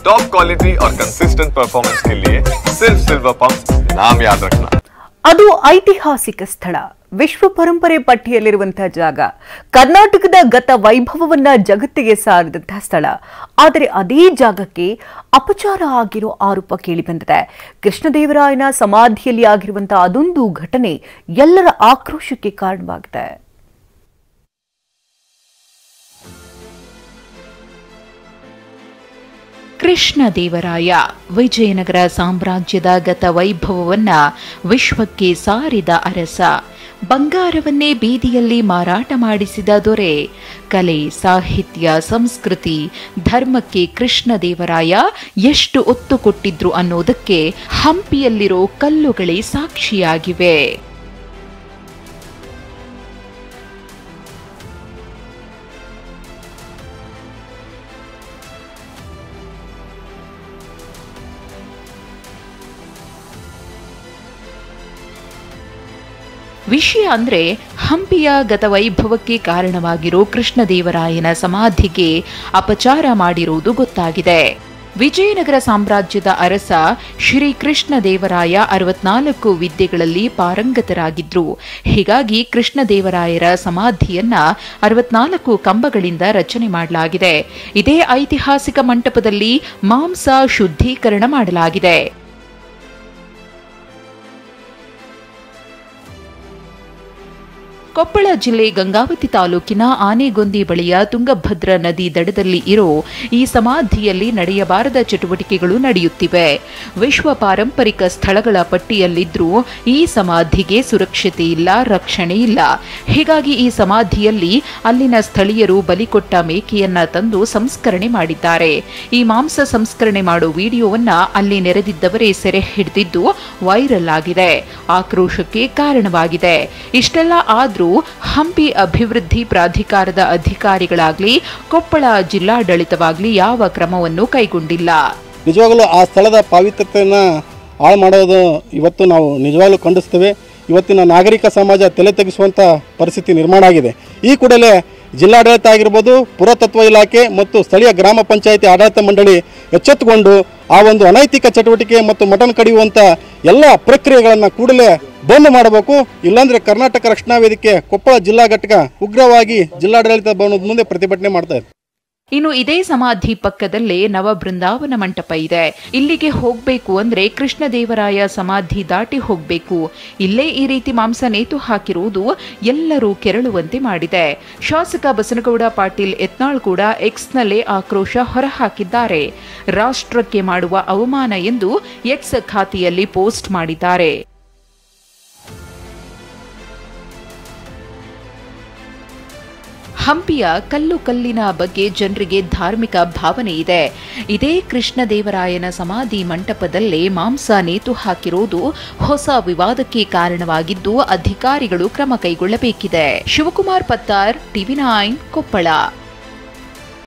Top quality और consistent performance के लिए सिर्फ सिल्वर पंप नाम याद रखना। ಅದು ಐತಿಹಾಸಿಕ ಸ್ಥಳ, ವಿಶ್ವ ಪರಂಪರೆ ಪಟ್ಟಿಯಲ್ಲಿರುವಂತಹ ಜಾಗ, ಕರ್ನಾಟಕದ ಗತ ವೈಭವವನ್ನ ಜಗತ್ತಿಗೆ ಸಾರಿದಂತಹ ಸ್ಥಳ. ಆದರೆ ಅದೇ ಜಾಗಕ್ಕೆ ಅಪಚಾರ ಆಗಿರೋ ಆರೋಪ ಕೇಳಿಬಂದಿದೆ. ಕೃಷ್ಣದೇವರಾಯನ ಸಮಾಧಿಯಲ್ಲಿ ಆಗಿರುವಂತಹ ಅದೊಂದು ಘಟನೆ ಎಲ್ಲರ ಆಕ್ರೋಶಕ್ಕೆ ಕಾರಣವಾಗಿದೆ. ಕೃಷ್ಣದೇವರಾಯ ವಿಜಯನಗರ ಸಾಮ್ರಾಜ್ಯದ ಗತ ವೈಭವವನ್ನ ವಿಶ್ವಕ್ಕೆ ಸಾರಿದ ಅರಸ. ಬಂಗಾರವನ್ನೇ ಬೀದಿಯಲ್ಲಿ ಮಾರಾಟ ಮಾಡಿಸಿದ ದೊರೆ. ಕಲೆ, ಸಾಹಿತ್ಯ, ಸಂಸ್ಕೃತಿ, ಧರ್ಮಕ್ಕೆ ಕೃಷ್ಣದೇವರಾಯ ಎಷ್ಟು ಒತ್ತು ಕೊಟ್ಟಿದ್ರು ಅನ್ನೋದಕ್ಕೆ ಹಂಪಿಯಲ್ಲಿರೋ ಕಲ್ಲುಗಳೇ ಸಾಕ್ಷಿಯಾಗಿವೆ. ವಿಷಯ ಅಂದ್ರೆ ಹಂಪಿಯ ಗತವೈಭವಕ್ಕೆ ಕಾರಣವಾಗಿರೋ ಕೃಷ್ಣದೇವರಾಯನ ಸಮಾಧಿಗೆ ಅಪಚಾರ ಮಾಡಿರುವುದು ಗೊತ್ತಾಗಿದೆ. ವಿಜಯನಗರ ಸಾಮ್ರಾಜ್ಯದ ಅರಸ ಶ್ರೀ ಕೃಷ್ಣದೇವರಾಯ 64 ವಿದ್ಯೆಗಳಲ್ಲಿ ಪಾರಂಗತರಾಗಿದ್ರು. ಹೀಗಾಗಿ ಕೃಷ್ಣದೇವರಾಯರ ಸಮಾಧಿಯನ್ನ 64 ಕಂಬಗಳಿಂದ ರಚನೆ ಮಾಡಲಾಗಿದೆ. ಇದೇ ಐತಿಹಾಸಿಕ ಮಂಟಪದಲ್ಲಿ ಮಾಂಸ ಶುದ್ಧೀಕರಣ ಮಾಡಲಾಗಿದೆ. ಕೊಪ್ಪಳ ಜಿಲ್ಲೆ ಗಂಗಾವತಿ ತಾಲೂಕಿನ ಆನೆಗೊಂದಿ ಬಳಿಯ ತುಂಗಭದ್ರಾ ನದಿ ದಡದಲ್ಲಿ ಇರೋ ಈ ಸಮಾಧಿಯಲ್ಲಿ ನಡೆಯಬಾರದ ಚಟುವಟಿಕೆಗಳು ನಡೆಯುತ್ತಿವೆ. ವಿಶ್ವ ಪಾರಂಪರಿಕ ಸ್ಥಳಗಳ ಪಟ್ಟಿಯಲ್ಲಿದ್ರೂ ಈ ಸಮಾಧಿಗೆ ಸುರಕ್ಷತೆ ಇಲ್ಲ, ರಕ್ಷಣೆ ಇಲ್ಲ. ಹೀಗಾಗಿ ಈ ಸಮಾಧಿಯಲ್ಲಿ ಅಲ್ಲಿನ ಸ್ಥಳೀಯರು ಬಲಿಕೊಟ್ಟ ಮೇಕೆಯನ್ನ ತಂದು ಸಂಸ್ಕರಣೆ ಮಾಡಿದ್ದಾರೆ. ಈ ಮಾಂಸ ಸಂಸ್ಕರಣೆ ಮಾಡೋ ವಿಡಿಯೋವನ್ನ ಅಲ್ಲಿ ನೆರೆದಿದ್ದವರೇ ಸೆರೆ ಹಿಡಿದಿದ್ದು ವೈರಲ್ ಆಗಿದೆ. ಆಕ್ರೋಶಕ್ಕೆ ಕಾರಣವಾಗಿದೆ. ಇಷ್ಟೆಲ್ಲ ಆದ್ರೂ ಹಂಪಿ ಅಭಿವೃದ್ಧಿ ಪ್ರಾಧಿಕಾರದ ಅಧಿಕಾರಿಗಳಾಗ್ಲಿ ಕೊಪ್ಪಳ ಜಿಲ್ಲಾಡಳಿತವಾಗ್ಲಿ ಯಾವ ಕ್ರಮವನ್ನು ಕೈಗೊಂಡಿಲ್ಲ. ನಿಜವಾಗಲೂ ಆ ಸ್ಥಳದ ಪಾವಿತ್ರ್ಯತೆಯನ್ನು ಹಾಳು ಮಾಡೋದು ಇವತ್ತು ನಾವು ನಿಜವಾಗ್ಲೂ ಖಂಡಿಸ್ತೇವೆ. ಇವತ್ತಿನ ನಾಗರಿಕ ಸಮಾಜ ತಲೆ ತೆಗೆಸುವಂಥ ಪರಿಸ್ಥಿತಿ ನಿರ್ಮಾಣ ಆಗಿದೆ. ಈ ಕೂಡಲೇ ಜಿಲ್ಲಾಡಳಿತ ಆಗಿರ್ಬೋದು, ಪುರಾತತ್ವ ಇಲಾಖೆ ಮತ್ತು ಸ್ಥಳೀಯ ಗ್ರಾಮ ಪಂಚಾಯಿತಿ ಆಡಳಿತ ಮಂಡಳಿ ಎಚ್ಚೆತ್ತುಕೊಂಡು ಆ ಒಂದು ಅನೈತಿಕ ಚಟುವಟಿಕೆ ಮತ್ತು ಮಟನ್ ಕಡಿಯುವಂಥ ಎಲ್ಲ ಪ್ರಕ್ರಿಯೆಗಳನ್ನು ಕೂಡಲೇ ಬಂದ್ ಮಾಡಬೇಕು. ಇಲ್ಲಾಂದರೆ ಕರ್ನಾಟಕ ರಕ್ಷಣಾ ವೇದಿಕೆ ಕೊಪ್ಪಳ ಜಿಲ್ಲಾ ಘಟಕ ಉಗ್ರವಾಗಿ ಜಿಲ್ಲಾಡಳಿತ ಭವನದ ಮುಂದೆ ಪ್ರತಿಭಟನೆ ಮಾಡ್ತಾ ಇದೆ. ಇನ್ನು ಇದೇ ಸಮಾಧಿ ಪಕ್ಕದಲ್ಲೇ ನವಬೃಂದಾವನ ಮಂಟಪ ಇದೆ. ಇಲ್ಲಿಗೆ ಹೋಗ್ಬೇಕು ಅಂದ್ರೆ ಕೃಷ್ಣದೇವರಾಯ ಸಮಾಧಿ ದಾಟಿ ಹೋಗ್ಬೇಕು. ಇಲ್ಲೇ ಈ ರೀತಿ ಮಾಂಸ ನೇತು ಹಾಕಿರುವುದು ಎಲ್ಲರೂ ಕೆರಳುವಂತೆ ಮಾಡಿದೆ. ಶಾಸಕ ಬಸನಗೌಡ ಪಾಟೀಲ್ ಯತ್ನಾಳ್ ಕೂಡ ಎಕ್ಸ್ನಲ್ಲೇ ಆಕ್ರೋಶ ಹೊರಹಾಕಿದ್ದಾರೆ. ರಾಷ್ಟ್ರಕ್ಕೆ ಮಾಡುವ ಅವಮಾನ ಎಂದು ಎಕ್ಸ್ ಖಾತೆಯಲ್ಲಿ ಪೋಸ್ಟ್ ಮಾಡಿದ್ದಾರೆ. ಹಂಪಿಯ ಕಲ್ಲಿನ ಬಗ್ಗೆ ಜನರಿಗೆ ಧಾರ್ಮಿಕ ಭಾವನೆ ಇದೆ. ಇದೇ ಕೃಷ್ಣದೇವರಾಯನ ಸಮಾಧಿ ಮಂಟಪದಲ್ಲೇ ಮಾಂಸ ನೇತು ಹಾಕಿರುವುದು ಹೊಸ ವಿವಾದಕ್ಕೆ ಕಾರಣವಾಗಿದ್ದು ಅಧಿಕಾರಿಗಳು ಕ್ರಮ ಕೈಗೊಳ್ಳಬೇಕಿದೆ. ಶಿವಕುಮಾರ್ ಪತ್ತಾರ್, ಟಿವಿ9 ಕೊಪ್ಪಳ.